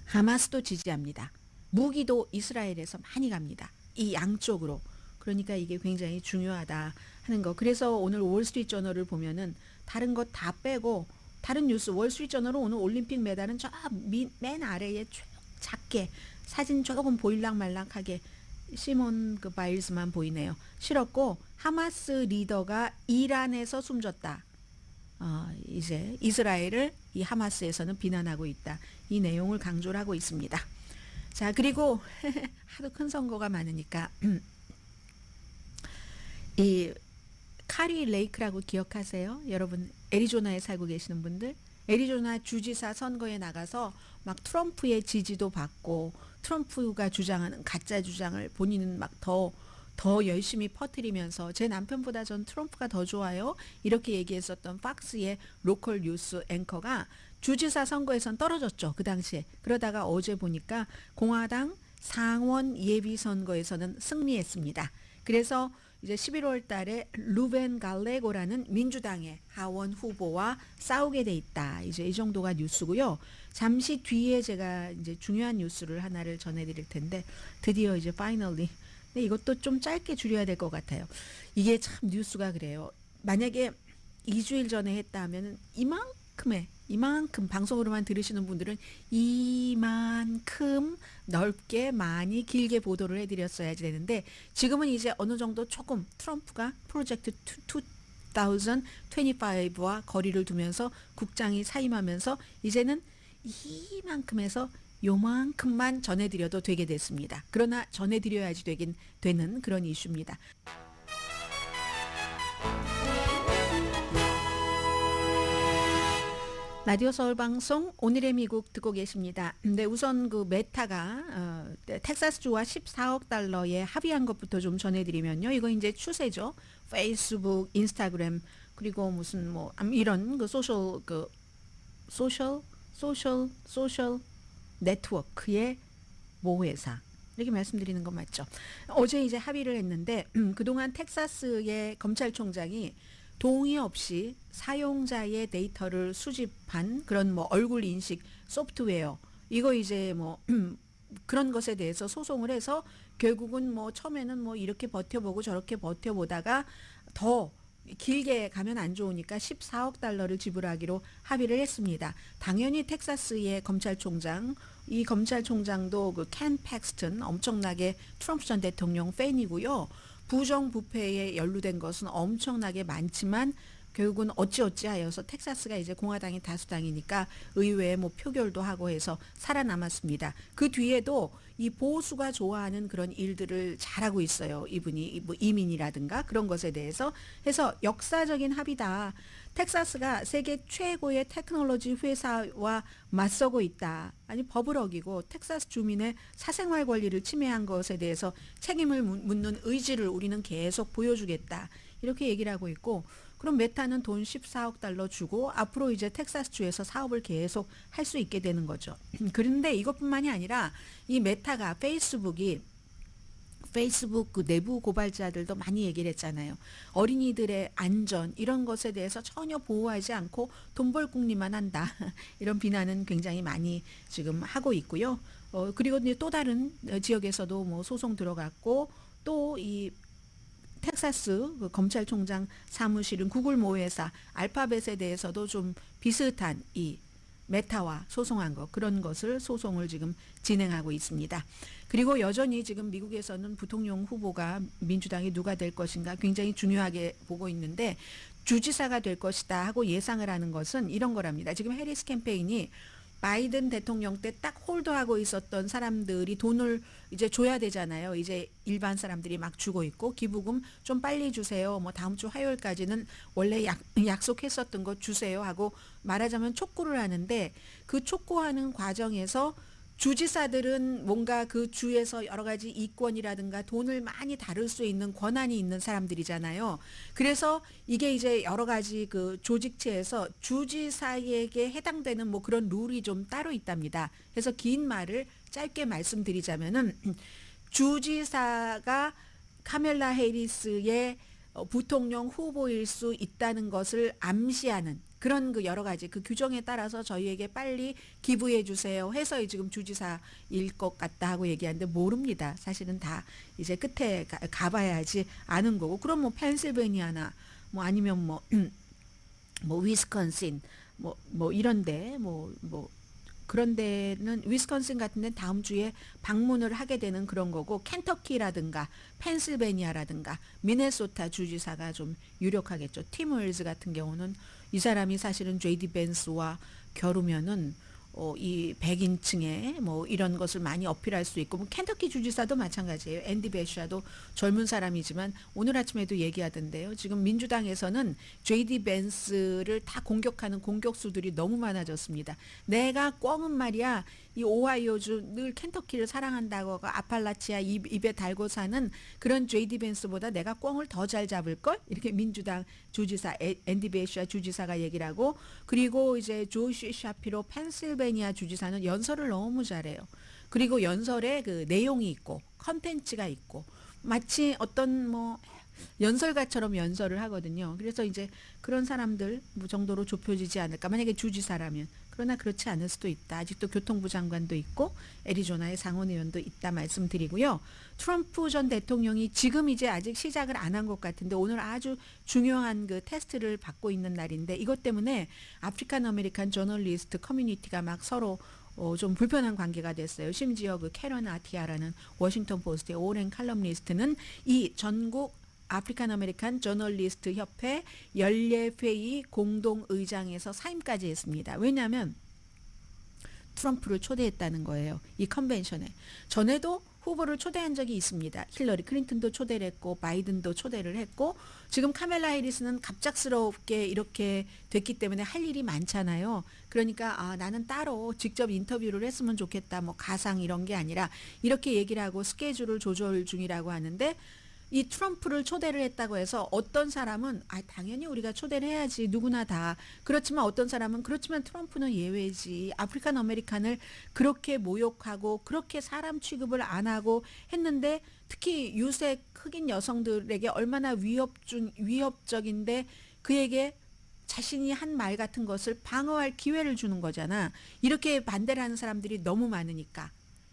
하마스도 지지합니다. 무기도 이스라엘에서 많이 갑니다. 이 양쪽으로. 그러니까 이게 굉장히 중요하다 하는 거. 그래서 오늘 월스트리트저널을 보면은 다른 것 다 빼고 다른 뉴스 월스트리트저널은 오늘 올림픽 메달은 저 맨 아래에 쭉 작게 사진 조금 보일락말락하게 시몬 그 바일스만 보이네요. 실었고 하마스 리더가 이란에서 숨졌다. 이제 이스라엘을 이 하마스에서는 비난하고 있다. 이 내용을 강조를 하고 있습니다. 자, 그리고 하도 큰 선거가 많으니까 이 카리 레이크라고 기억하세요? 여러분 애리조나에 살고 계시는 분들 애리조나 주지사 선거에 나가서 막 트럼프의 지지도 받고 트럼프가 주장하는 가짜 주장을 본인은 막 더 열심히 퍼뜨리면서 제 남편보다 전 트럼프가 더 좋아요. 이렇게 얘기했었던 팍스의 로컬 뉴스 앵커가 주지사 선거에선 떨어졌죠. 그 당시에. 그러다가 어제 보니까 공화당 상원 예비 선거에서는 승리했습니다. 그래서 이제 11월 달에 루벤 갈레고라는 민주당의 하원 후보와 싸우게 돼 있다. 이제 이 정도가 뉴스고요. 잠시 뒤에 제가 이제 중요한 뉴스를 하나를 전해드릴 텐데 드디어 이제 파이널리 근데 이것도 좀 짧게 줄여야 될 것 같아요. 이게 참 뉴스가 그래요. 만약에 2주일 전에 했다 하면 이만큼 방송으로만 들으시는 분들은 이만큼 넓게 많이 길게 보도를 해드렸어야 되는데 지금은 이제 어느 정도 조금 트럼프가 프로젝트 2025와 거리를 두면서 국장이 사임하면서 이제는 이만큼에서 요만큼만 전해드려도 되게 됐습니다. 그러나 전해드려야지 되는 그런 이슈입니다. 라디오 서울 방송 오늘의 미국 듣고 계십니다. 근데 우선 그 메타가 텍사스주와 14억 달러에 합의한 것부터 좀 전해드리면요. 이거 이제 추세죠. 페이스북, 인스타그램 그리고 무슨 뭐 이런 그 소셜 네트워크의 모회사 이렇게 말씀드리는 거 맞죠? 어제 이제 합의를 했는데 그동안 텍사스의 검찰총장이 동의 없이 사용자의 데이터를 수집한 그런 뭐 얼굴 인식 소프트웨어 이거 이제 뭐 그런 것에 대해서 소송을 해서 결국은 뭐 처음에는 뭐 이렇게 버텨보고 저렇게 버텨보다가 더 길게 가면 안 좋으니까 14억 달러를 지불하기로 합의를 했습니다. 당연히 텍사스의 검찰총장, 이 검찰총장도 그 켄 팩스턴 엄청나게 트럼프 전 대통령 팬이고요. 부정부패에 연루된 것은 엄청나게 많지만 결국은 어찌어찌하여서 텍사스가 이제 공화당이 다수당이니까 의회에 뭐 표결도 하고 해서 살아남았습니다. 그 뒤에도 이 보수가 좋아하는 그런 일들을 잘하고 있어요. 이분이 뭐 이민이라든가 그런 것에 대해서 해서 역사적인 합의다. 텍사스가 세계 최고의 테크놀로지 회사와 맞서고 있다. 아니 법을 어기고 텍사스 주민의 사생활 권리를 침해한 것에 대해서 책임을 묻는 의지를 우리는 계속 보여주겠다. 이렇게 얘기를 하고 있고 그럼 메타는 돈 14억 달러 주고 앞으로 이제 텍사스주에서 사업을 계속 할 수 있게 되는 거죠. 그런데 이것뿐만이 아니라 이 메타가 페이스북 그 내부 고발자들도 많이 얘기를 했잖아요. 어린이들의 안전 이런 것에 대해서 전혀 보호하지 않고 돈 벌 궁리만 한다. 이런 비난은 굉장히 많이 지금 하고 있고요. 그리고 이제 또 다른 지역에서도 뭐 소송 들어갔고 또 이 텍사스 그 검찰총장 사무실은 구글 모회사 알파벳에 대해서도 좀 비슷한 이 메타와 소송한 것 그런 것을 소송을 지금 진행하고 있습니다. 그리고 여전히 지금 미국에서는 부통령 후보가 민주당이 누가 될 것인가 굉장히 중요하게 보고 있는데 주지사가 될 것이다 하고 예상을 하는 것은 이런 거랍니다. 지금 해리스 캠페인이 바이든 대통령 때 딱 홀드하고 있었던 사람들이 돈을 이제 줘야 되잖아요. 이제 일반 사람들이 막 주고 있고 기부금 좀 빨리 주세요. 뭐 다음 주 화요일까지는 원래 약속했었던 거 주세요 하고 말하자면 촉구를 하는데 그 촉구하는 과정에서 주지사들은 뭔가 그 주에서 여러 가지 이권이라든가 돈을 많이 다룰 수 있는 권한이 있는 사람들이잖아요. 그래서 이게 이제 여러 가지 그 조직체에서 주지사에게 해당되는 뭐 그런 룰이 좀 따로 있답니다. 그래서 긴 말을 짧게 말씀드리자면은 주지사가 카멜라 해리스의 부통령 후보일 수 있다는 것을 암시하는 그런 그 여러 가지 그 규정에 따라서 저희에게 빨리 기부해 주세요 해서 지금 주지사일 것 같다 하고 얘기하는데 모릅니다. 사실은 다 이제 끝에 가봐야지 아는 거고 그럼 뭐 펜실베니아나 뭐 아니면 뭐 위스콘신 뭐 이런데 뭐 그런 데는 위스콘신 같은 데는 다음 주에 방문을 하게 되는 그런 거고 켄터키라든가 펜실베니아라든가 미네소타 주지사가 좀 유력하겠죠. 팀 웰즈 같은 경우는 이 사람이 사실은 JD 벤스와 겨루면은 이 백인층의 뭐 이런 것을 많이 어필할 수 있고 뭐 켄터키 주지사도 마찬가지예요. 앤디 베샤도 젊은 사람이지만 오늘 아침에도 얘기하던데요. 지금 민주당에서는 JD 벤스를 다 공격하는 공격수들이 너무 많아졌습니다. 내가 꽝은 말이야 이 오하이오주 늘 켄터키를 사랑한다고 아팔라치아 입에 달고 사는 그런 JD 벤스보다 내가 꽝을 더 잘 잡을걸? 이렇게 민주당 주지사 앤디 베샤 주지사가 얘기를 하고 그리고 이제 조시 샤피로 펜실베니아 주지사는 연설을 너무 잘해요. 그리고 연설에 그 내용이 있고 컨텐츠가 있고 마치 어떤 뭐 연설가처럼 연설을 하거든요. 그래서 이제 그런 사람들 정도로 좁혀지지 않을까. 만약에 주지사라면. 그러나 그렇지 않을 수도 있다. 아직도 교통부 장관도 있고 애리조나의 상원의원도 있다 말씀드리고요. 트럼프 전 대통령이 지금 이제 아직 시작을 안 한 것 같은데 오늘 아주 중요한 그 테스트를 받고 있는 날인데 이것 때문에 아프리칸 아메리칸 저널리스트 커뮤니티가 막 서로 좀 불편한 관계가 됐어요. 심지어 그 캐런 아티아라는 워싱턴 포스트의 오랜 칼럼니스트는 이 전국 아프리칸 아메리칸 저널리스트 협회 연례회의 공동의장에서 사임까지 했습니다. 왜냐하면 트럼프를 초대했다는 거예요. 이 컨벤션에. 전에도 후보를 초대한 적이 있습니다. 힐러리 클린턴도 초대를 했고 바이든도 초대를 했고 지금 카멜라 해리스는 갑작스럽게 이렇게 됐기 때문에 할 일이 많잖아요. 그러니까 나는 따로 직접 인터뷰를 했으면 좋겠다. 뭐 가상 이런 게 아니라 이렇게 얘기를 하고 스케줄을 조절 중이라고 하는데 이 트럼프를 초대를 했다고 해서 어떤 사람은 당연히 우리가 초대를 해야지 누구나 다 그렇지만 어떤 사람은 그렇지만 트럼프는 예외지 아프리칸 아메리칸을 그렇게 모욕하고 그렇게 사람 취급을 안 하고 했는데 특히 유색 흑인 여성들에게 얼마나 위협적인데 그에게 자신이 한 말 같은 것을 방어할 기회를 주는 거잖아. 이렇게 반대를 하는 사람들이 너무 많으니까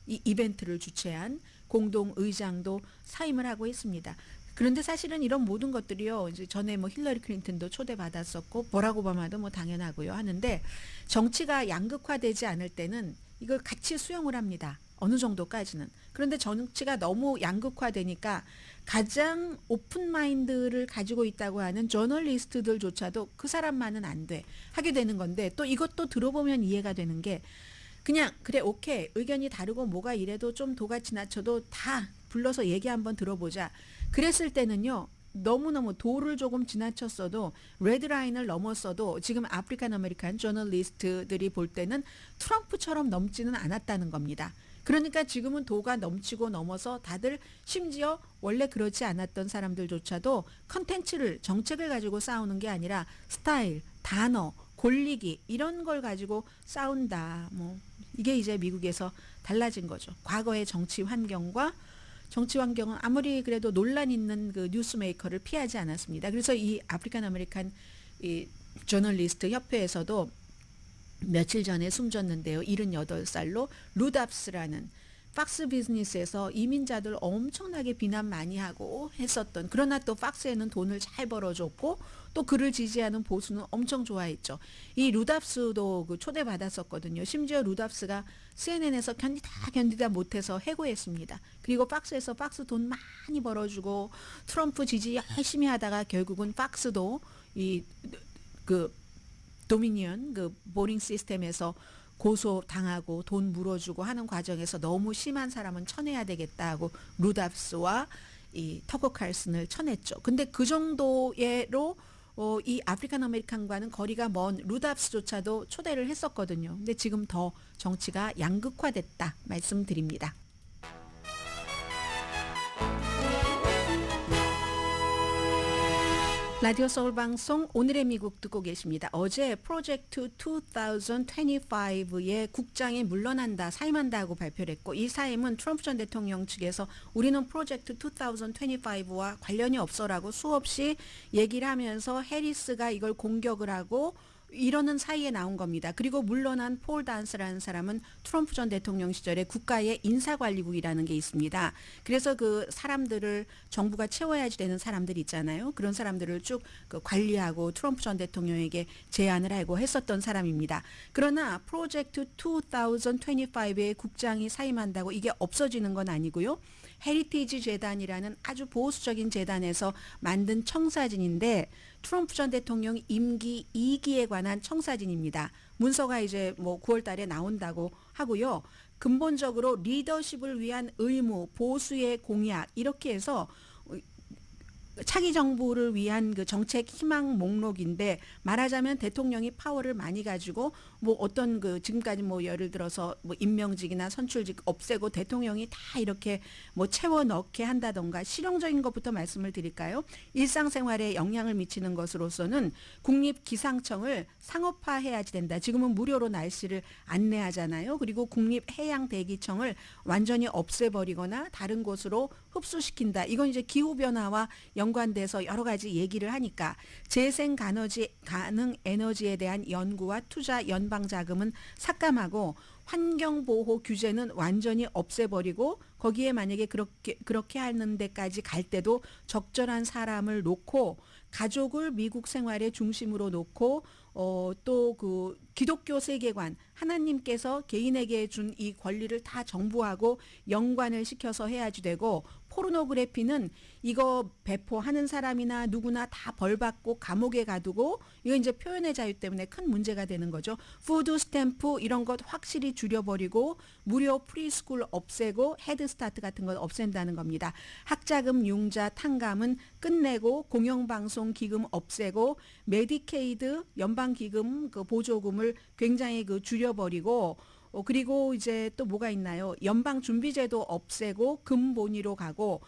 이 이벤트를 주최한 공동 의장도 사임을 하고 있습니다. 그런데 사실은 이런 모든 것들이요, 이제 전에 뭐 힐러리 클린턴도 초대받았었고 버락 오바마도 뭐 당연하고요 하는데, 정치가 양극화되지 않을 때는 이걸 같이 수용을 합니다. 어느 정도까지는. 그런데 정치가 너무 양극화되니까 가장 오픈 마인드를 가지고 있다고 하는 저널리스트들조차도 그 사람만은 안 돼 하게 되는 건데, 또 이것도 들어보면 이해가 되는 게, 그냥 그래 오케이 의견이 다르고 뭐가 이래도 좀 도가 지나쳐도 다 불러서 얘기 한번 들어보자. 그랬을 때는요, 너무너무 도를 조금 지나쳤어도, 레드라인을 넘었어도 지금 아프리칸 아메리칸 저널리스트들이 볼 때는 트럼프처럼 넘지는 않았다는 겁니다. 그러니까 지금은 도가 넘치고 넘어서 다들, 심지어 원래 그렇지 않았던 사람들조차도 컨텐츠를, 정책을 가지고 싸우는 게 아니라 스타일, 단어, 골리기 이런 걸 가지고 싸운다. 뭐 이게 이제 미국에서 달라진 거죠. 과거의 정치 환경과, 정치 환경은 아무리 그래도 논란 있는 그 뉴스메이커를 피하지 않았습니다. 그래서 이 아프리칸 아메리칸 이 저널리스트 협회에서도 며칠 전에 숨졌는데요. 78살로 루답스라는, 팍스 비즈니스에서 이민자들 엄청나게 비난 많이 하고 했었던, 그러나 또 팍스에는 돈을 잘 벌어줬고 또 그를 지지하는 보수는 엄청 좋아했죠. 이 루답스도 그 초대받았었거든요. 심지어 루답스가 CNN에서 견디다 못해서 해고했습니다. 그리고 팍스에서 팍스 돈 많이 벌어주고 트럼프 지지 열심히 하다가 결국은 팍스도 이 그 도미니언 그 보링 시스템에서 고소당하고 돈 물어주고 하는 과정에서 너무 심한 사람은 쳐내야 되겠다 하고 루답스와 이 터커 칼슨을 쳐냈죠. 근데 그 정도로 이 아프리칸 아메리칸과는 거리가 먼 루답스조차도 초대를 했었거든요. 근데 지금 더 정치가 양극화됐다 말씀드립니다. 라디오 서울 방송 오늘의 미국 듣고 계십니다. 어제 프로젝트 2025의 국장이 물러난다, 사임한다고 발표를 했고, 이 사임은 트럼프 전 대통령 측에서 우리는 프로젝트 2025와 관련이 없어라고 수없이 얘기를 하면서 해리스가 이걸 공격을 하고 이러는 사이에 나온 겁니다. 그리고 물러난 폴 단스라는 사람은 트럼프 전 대통령 시절에 국가의 인사관리국이라는 게 있습니다. 그래서 그 사람들을 정부가 채워야지 되는 사람들 있잖아요. 그런 사람들을 쭉 그 관리하고 트럼프 전 대통령에게 제안을 하고 했었던 사람입니다. 그러나 프로젝트 2025의 국장이 사임한다고 이게 없어지는 건 아니고요. 헤리티지 재단이라는 아주 보수적인 재단에서 만든 청사진인데, 트럼프 전 대통령 임기 2기에 관한 청사진입니다. 문서가 이제 뭐 9월 달에 나온다고 하고요. 근본적으로 리더십을 위한 의무, 보수의 공약 이렇게 해서 차기 정부를 위한 그 정책 희망 목록인데, 말하자면 대통령이 파워를 많이 가지고 뭐 어떤 그 지금까지 뭐 예를 들어서 뭐 임명직이나 선출직 없애고 대통령이 다 이렇게 뭐 채워 넣게 한다던가, 실용적인 것부터 말씀을 드릴까요? 일상생활에 영향을 미치는 것으로서는 국립기상청을 상업화해야지 된다. 지금은 무료로 날씨를 안내하잖아요. 그리고 국립해양대기청을 완전히 없애버리거나 다른 곳으로 흡수시킨다. 이건 이제 기후변화와 연관돼서 여러 가지 얘기를 하니까, 재생 가능 에너지에 대한 연구와 투자 연방 자금은 삭감하고, 환경보호 규제는 완전히 없애버리고, 거기에 만약에 그렇게 하는 데까지 갈 때도 적절한 사람을 놓고, 가족을 미국 생활의 중심으로 놓고, 또 그 기독교 세계관, 하나님께서 개인에게 준 이 권리를 다 정부하고 연관을 시켜서 해야지 되고, 포르노그래피는 이거 배포하는 사람이나 누구나 다 벌받고 감옥에 가두고, 이거 이제 표현의 자유 때문에 큰 문제가 되는 거죠. 푸드 스탬프 이런 것 확실히 줄여버리고, 무료 프리스쿨 없애고, 헤드스타트 같은 것 없앤다는 겁니다. 학자금 융자 탕감은 끝내고, 공영방송 기금 없애고, 메디케이드 연방기금 그 보조금을 굉장히 그 줄여버리고, 그리고 이제 또 뭐가 있나요? 연방준비제도 없애고 금본위로 가고,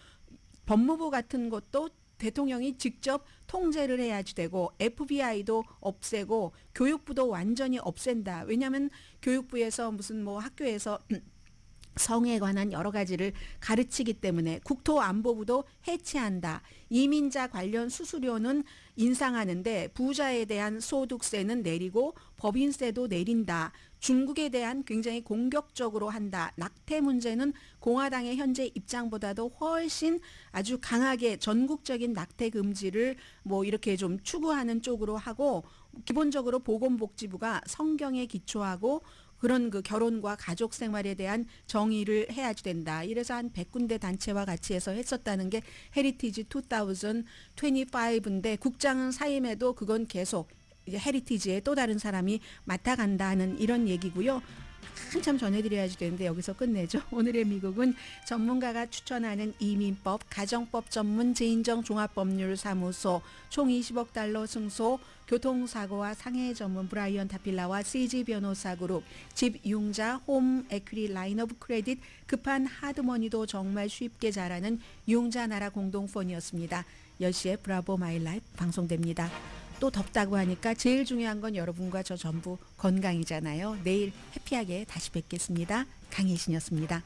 법무부 같은 것도 대통령이 직접 통제를 해야지 되고, FBI도 없애고, 교육부도 완전히 없앤다. 왜냐하면 교육부에서 무슨 뭐 학교에서 성에 관한 여러 가지를 가르치기 때문에 국토안보부도 해체한다. 이민자 관련 수수료는 인상하는데 부자에 대한 소득세는 내리고 법인세도 내린다. 중국에 대한 굉장히 공격적으로 한다. 낙태 문제는 공화당의 현재 입장보다도 훨씬 아주 강하게 전국적인 낙태 금지를 뭐 이렇게 좀 추구하는 쪽으로 하고, 기본적으로 보건복지부가 성경에 기초하고 그런 그 결혼과 가족 생활에 대한 정의를 해야 된다. 이래서 한 100군데 단체와 같이 해서 했었다는 게 헤리티지 2025인데, 국장은 사임해도 그건 계속 이제 헤리티지의 또 다른 사람이 맡아간다는 이런 얘기고요. 한참 전해드려야지 되는데 여기서 끝내죠. 오늘의 미국은 전문가가 추천하는 이민법, 가정법 전문 제인정 종합법률사무소, 총 20억 달러 승소, 교통사고와 상해 전문 브라이언 타필라와 CG 변호사 그룹, 집융자 홈 에퀴리 라인 오브 크레딧, 급한 하드머니도 정말 쉽게 잘하는 융자 나라 공동폰이었습니다. 10시에 브라보 마이 라이프 방송됩니다. 또 덥다고 하니까 제일 중요한 건 여러분과 저 전부 건강이잖아요. 내일 해피하게 다시 뵙겠습니다. 강혜신이었습니다.